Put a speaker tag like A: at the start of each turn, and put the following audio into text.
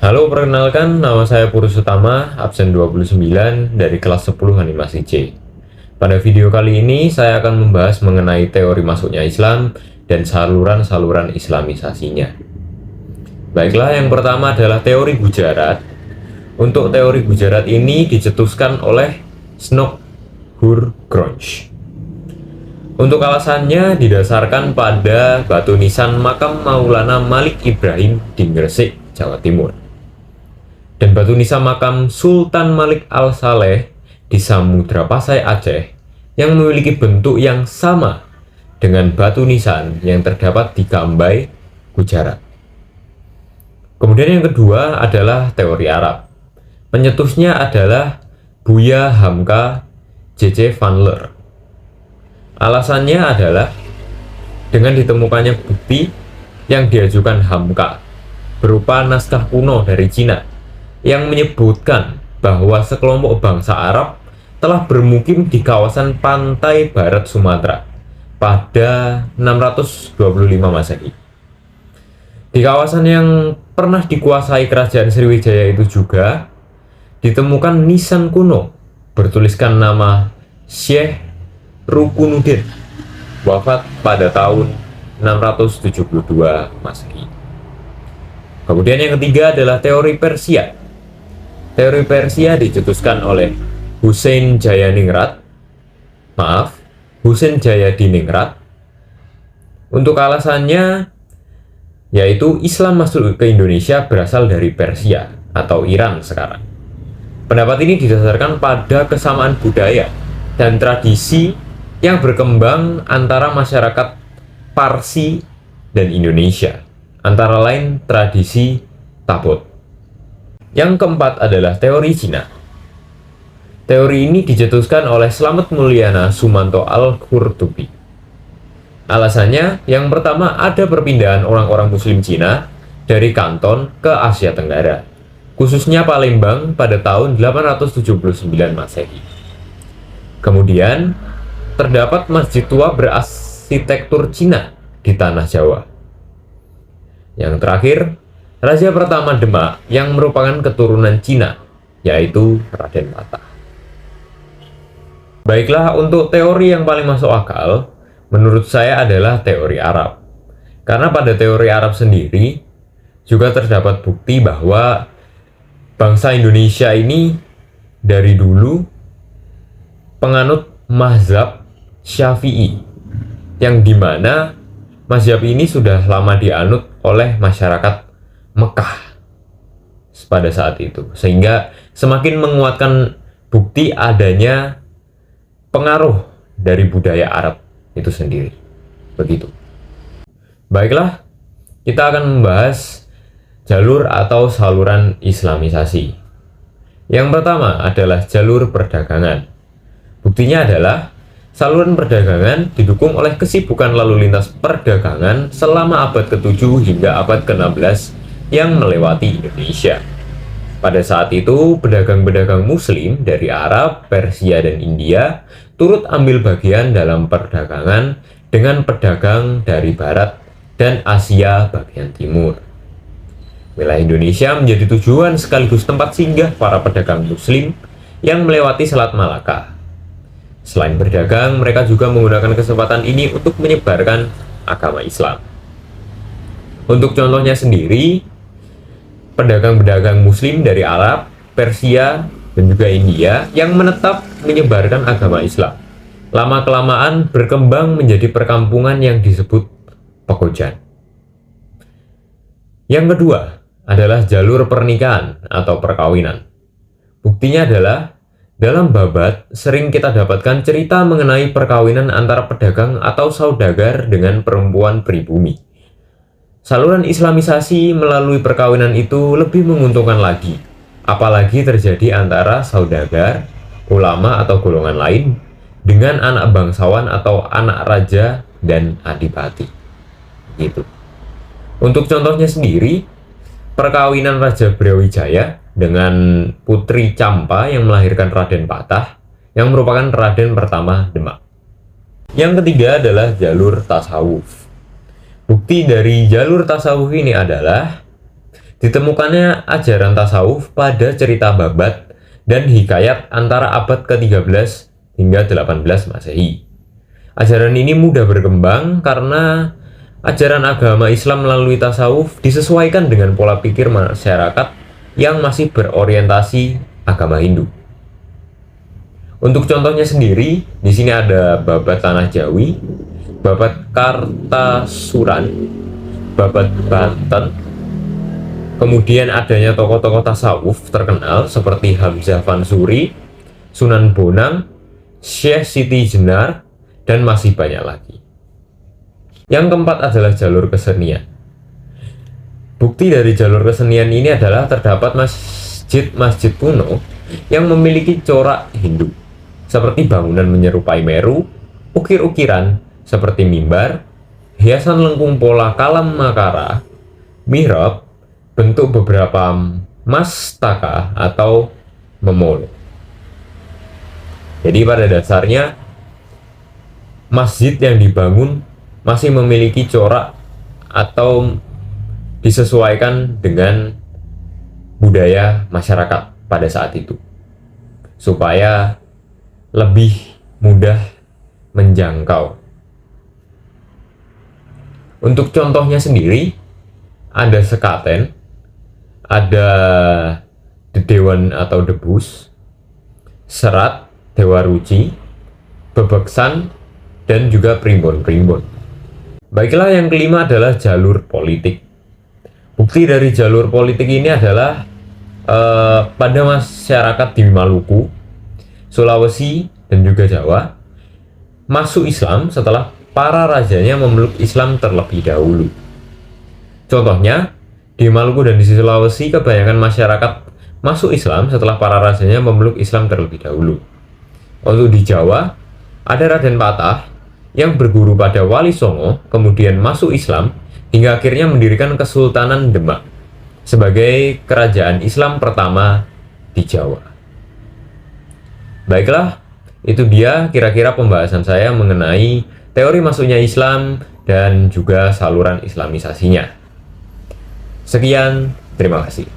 A: Halo, perkenalkan nama saya Purus Utama, absen 29 dari kelas 10 animasi C. Pada video kali ini saya akan membahas mengenai teori masuknya Islam dan saluran-saluran islamisasinya. Baiklah, yang pertama adalah teori Gujarat. Untuk teori Gujarat ini dicetuskan oleh Snokhur Gronch. Untuk alasannya didasarkan pada batu nisan makam Maulana Malik Ibrahim di Gresik, Jawa Timur, dan batu nisan makam Sultan Malik Al-Saleh di Samudra Pasai, Aceh, yang memiliki bentuk yang sama dengan batu nisan yang terdapat di Kambai, Gujarat. Kemudian yang kedua adalah teori Arab. Penyetusnya adalah Buya Hamka J.C. van Leer. Alasannya adalah dengan ditemukannya bukti yang diajukan Hamka berupa naskah kuno dari Cina yang menyebutkan bahwa sekelompok bangsa Arab telah bermukim di kawasan pantai barat Sumatera pada 625 Masehi. Di kawasan yang pernah dikuasai kerajaan Sriwijaya itu juga ditemukan nisan kuno bertuliskan nama Syekh Rukunuddin, wafat pada tahun 672 Masehi. Kemudian yang ketiga adalah teori Persia. Teori Persia dicetuskan oleh Husain Jayadiningrat. Untuk alasannya yaitu Islam masuk ke Indonesia berasal dari Persia atau Iran sekarang. Pendapat ini didasarkan pada kesamaan budaya dan tradisi yang berkembang antara masyarakat Parsi dan Indonesia, antara lain tradisi Tabot. Yang keempat adalah teori Cina. Teori ini dicetuskan oleh Slamet Mulyana Sumanto Al-Qurtubi. Alasannya, yang pertama ada perpindahan orang-orang Muslim Cina dari Kanton ke Asia Tenggara, khususnya Palembang pada tahun 879 Masehi. Kemudian, terdapat masjid tua berarsitektur Cina di tanah Jawa. Yang terakhir, raja pertama Demak yang merupakan keturunan Cina, yaitu Raden Patah. Baiklah, untuk teori yang paling masuk akal, menurut saya adalah teori Arab. Karena pada teori Arab sendiri, juga terdapat bukti bahwa bangsa Indonesia ini dari dulu penganut mazhab Syafi'i, yang dimana mazhab ini sudah lama dianut oleh masyarakat Mekah pada saat itu, sehingga semakin menguatkan bukti adanya pengaruh dari budaya Arab itu sendiri. Begitu. Baiklah, kita akan membahas jalur atau saluran islamisasi. Yang pertama adalah jalur perdagangan. Buktinya adalah saluran perdagangan didukung oleh kesibukan lalu lintas perdagangan selama abad ke-7 hingga abad ke-16 yang melewati Indonesia. Pada saat itu, pedagang-pedagang Muslim dari Arab, Persia, dan India turut ambil bagian dalam perdagangan dengan pedagang dari Barat dan Asia bagian Timur. Wilayah Indonesia menjadi tujuan sekaligus tempat singgah para pedagang Muslim yang melewati Selat Malaka. Selain berdagang, mereka juga menggunakan kesempatan ini untuk menyebarkan agama Islam. Untuk contohnya sendiri, pedagang-pedagang Muslim dari Arab, Persia, dan juga India yang menetap menyebarkan agama Islam, lama-kelamaan berkembang menjadi perkampungan yang disebut pekojan. Yang kedua adalah jalur pernikahan atau perkawinan. Buktinya adalah dalam Babat sering kita dapatkan cerita mengenai perkawinan antara pedagang atau saudagar dengan perempuan pribumi. Saluran islamisasi melalui perkawinan itu lebih menguntungkan lagi, apalagi terjadi antara saudagar, ulama atau golongan lain dengan anak bangsawan atau anak raja dan adipati. Gitu. Untuk contohnya sendiri, perkawinan Raja Brawijaya dengan Putri Campa yang melahirkan Raden Patah, yang merupakan Raden pertama Demak. Yang ketiga adalah jalur tasawuf. Bukti dari jalur tasawuf ini adalah Ditemukannya ajaran tasawuf pada cerita babat dan hikayat antara abad ke-13 hingga 18 Masehi. Ajaran ini mudah berkembang karena ajaran agama Islam melalui tasawuf disesuaikan dengan pola pikir masyarakat yang masih berorientasi agama Hindu. Untuk contohnya sendiri, di sini ada babat Tanah Jawi, babat Kartasuran, babat Banten. Kemudian adanya tokoh-tokoh tasawuf terkenal seperti Hamzah Fansuri, Sunan Bonang, Syekh Siti Jenar, dan masih banyak lagi. Yang keempat adalah jalur kesenian. Bukti dari jalur kesenian ini adalah terdapat masjid-masjid kuno yang memiliki corak Hindu, seperti bangunan menyerupai Meru, ukir-ukiran seperti mimbar, hiasan lengkung pola kalam makara, mihrab, bentuk beberapa mastaka atau memolo. Jadi pada dasarnya masjid yang dibangun masih memiliki corak atau disesuaikan dengan budaya masyarakat pada saat itu, supaya lebih mudah menjangkau. Untuk contohnya sendiri, ada sekaten, ada dedewan atau debus, serat, dewa ruci, bebeksan, dan juga primbon-primbon. Baiklah, yang kelima adalah jalur politik. Bukti dari jalur politik ini adalah pada masyarakat di Maluku, Sulawesi, dan juga Jawa masuk Islam setelah para rajanya memeluk Islam terlebih dahulu. Contohnya, di Maluku dan di Sulawesi kebanyakan masyarakat masuk Islam setelah para rajanya memeluk Islam terlebih dahulu. Untuk di Jawa, ada Raden Patah yang berguru pada Wali Songo, kemudian masuk Islam hingga akhirnya mendirikan Kesultanan Demak sebagai kerajaan Islam pertama di Jawa. Baiklah, itu dia kira-kira pembahasan saya mengenai teori masuknya Islam dan juga saluran islamisasinya. Sekian, terima kasih.